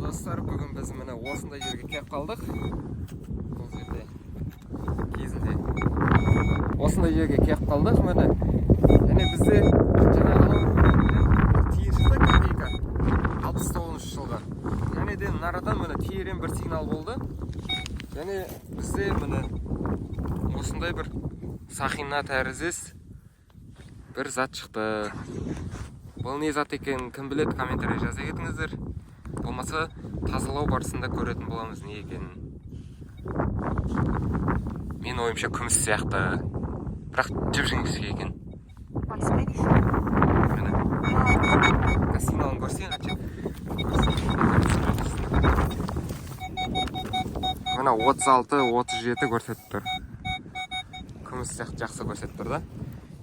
Достар, бүгін біз міне осындай жерге келіп қалдық. Бұл жерде кезінде осындай жерге келіп қалдық міне. Және бізде жаңағы тиын шықты копейка 69 жылға. Және де нарадан міне терен бір сигнал болды. Және бізде міне осындай бір сақина тәріздес бір зат шықты. Бұл не зат екен, кім біледі, комментарий жаза кетіңіздер. Болмаса тазалау барысында көретін боламыз не екенін. Мен ойымша күміс сияқты, бірақ жіп-жіңішке екен. Міне сигналын көрсең қанша. Міне 36-37 көрсетіп тұр. Күміс сияқты жақсы көрсетіп тұр да.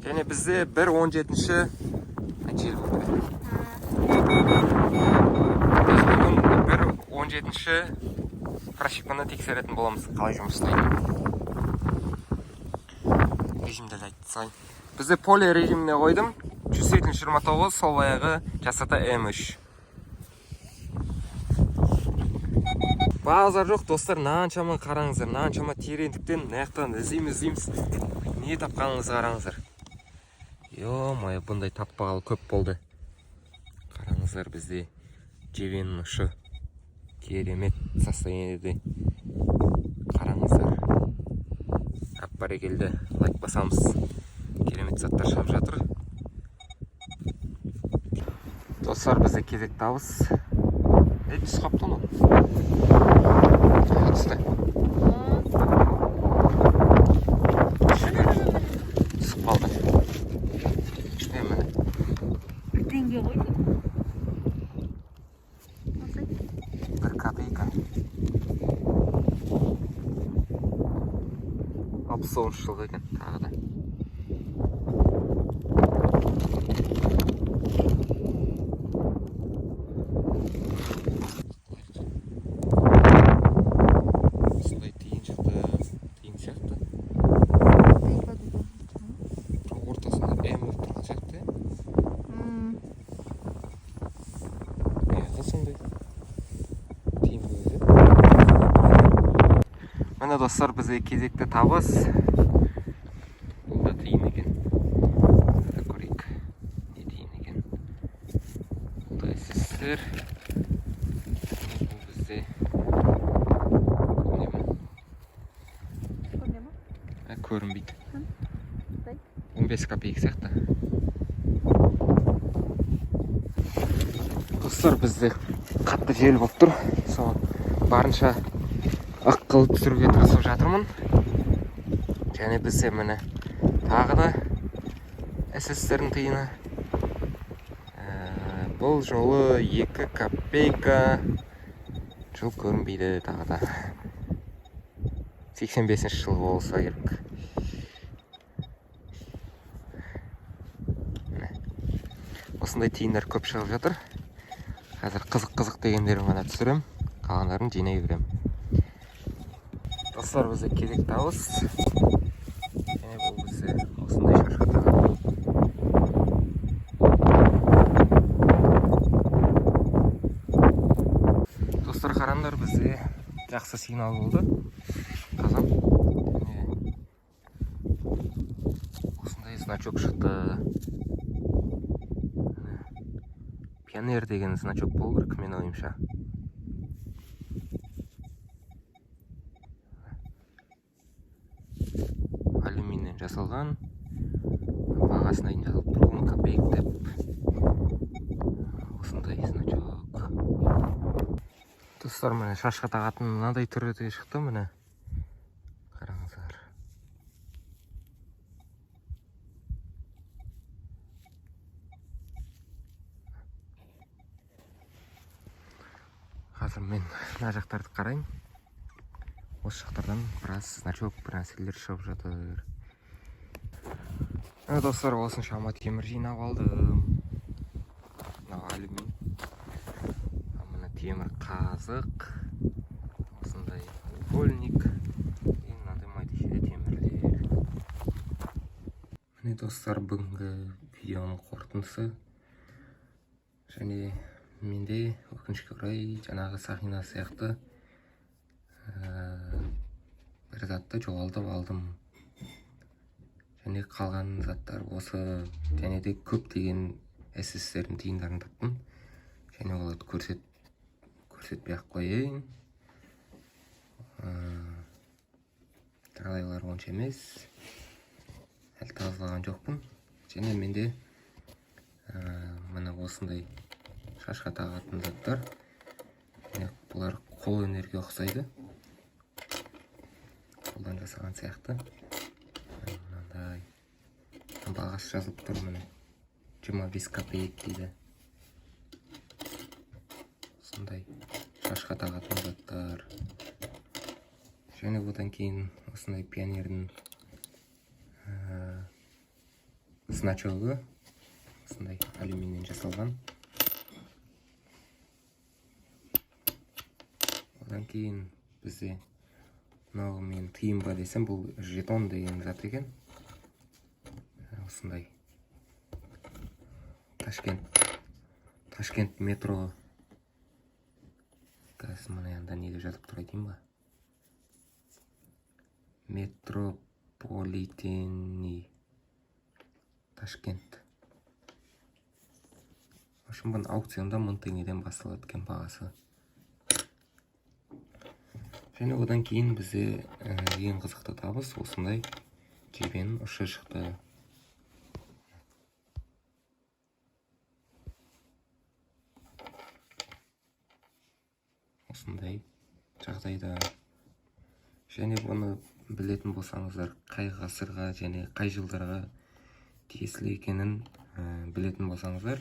Және бізде 1-17-ші жел болды. Біз бүгін 1-17-ші прошивканы тексеретін боламыз, қалай жұмыс істейді. Режимді айтып салайын. Бізде поле режиміне қойдым. 107-29, сол аяғы жасата М3. Базар жоқ, достар, наншама қараңыздар, наншама тереңдіктен наяқтан іздейміз. Не тапқаныңыз қараңыздар. Йо-май, бұндай таппағалы көп болды. Қараңыздар, бізде жебенің ұшы керемет состояниеде. Қараңыздар. Бәрекелді, лайк басамыз. Керемет заттар шығып жатыр. Достар, бізде кезек табыс. Түсіп қапты оны. Түсті. Түсіп қалды. Теңге ғой. 1 копейка. 69 жылғы екен тағы да. Осындай тиын шықты, тиын сияқты. Ортасында М тұрған сияқты. Сондай тиын өзі. Міне достар, бізде кезекті табыс. Бұл да тиын екен. Көрейік. Не тиын екен. Бұл да СССР. Бұл бізде көрінбейді. 15 копейка сияқты. Достар, бізде қатты жел болып тұр. Соған барынша ақ қылып түсіруге тырысып жатырмын. Және бізде міне тағы да СССР-дің тиыны. Бұл жолы 2 копейка. Жыл көрінбейді тағы да. 85 жыл болса керек. Осындай тиындар көп шығып жатыр. Қазір қызық дегендерін ғана түсірем, қалғандарын жинай берем. Достар, бізде кезек табыс. Және бұл бізде осындай шашқата. Достар, қараңдар, бізде жақсы сигнал болды. Қазан. Осындай значок шықты. Пионер деген значок болу керек, мен ойымша. Алюминнен жасалған. Бағасына дейін жазылып тұр, 10 копейка деп. Осындай значок. Достар, міне шашқа тағатын мынадай түрде шықты міне. Қараңыздар. Қазір мен мына жақтарды қарайын. Осы жақтардан біраз значок, бір нәрселер шығып жатыр. Достар, осыншама темір жинап алдым. Мына алюмин. Мына темір қазық. Осындай угольник. Мынандай майда темірлер. Міне достар, бүгінгі видеоның қорытындысы. Және менде өкінішке орай жаңағы сақина сияқты бір затты жоғалтып алдым. Және қалған заттар осы және де көптеген СССР-дің тиындарын таптым. Және оларды көрсетпей ақ қояйын. Жағдайлар онша емес. Әлі тазалаған жоқпын. Және менде мына осындай шашқа тағатын заттар. Бұлар қол өнерге ұқсайды. Қолдан жасаған сияқты. Мынандай бағасы жазылып тұр, міне 25 копеек дейді. Осындай шашқа тағатын заттар. Және одан кейін осындай пионердің значогы, осындай алюминийден жасалған. Одан кейін бізде мынау мен тиын ба десем, бұл жетон деген зат екен. Осындай Ташкент метро. Қазір мына янда неде жазып тұр айтайын ба? Метрополитени Ташкент. В общем, бұны аукционда 1000 теңгеден басталады екен бағасы. Және одан кейін бізде ең қызықты табыс осындай жебенің ұшы шықты. Осындай жағдайда. Және бұны білетін болсаңыздар, қай ғасырға және қай жылдарға тиесілі екенін білетін болсаңыздар,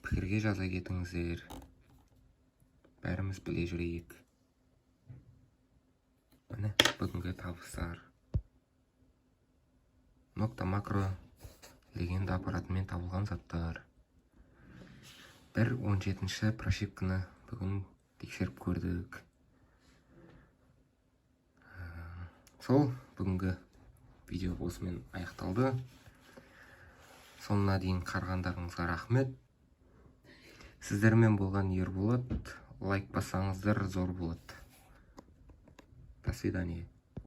пікірге жаза кетіңіздер. Бәріміз біле жүрейік. Міне бүгінгі табыстар. Нокта макро легенда аппаратымен табылған заттар. 1/17 прошивканы бүгін тексеріп көрдік. Сол бүгінгі видео осымен аяқталды. Соңына дейін қарағандарыңызға рахмет. Сіздермен болған Ерболат. Лайк бассаңыздар зор болады. До свидания.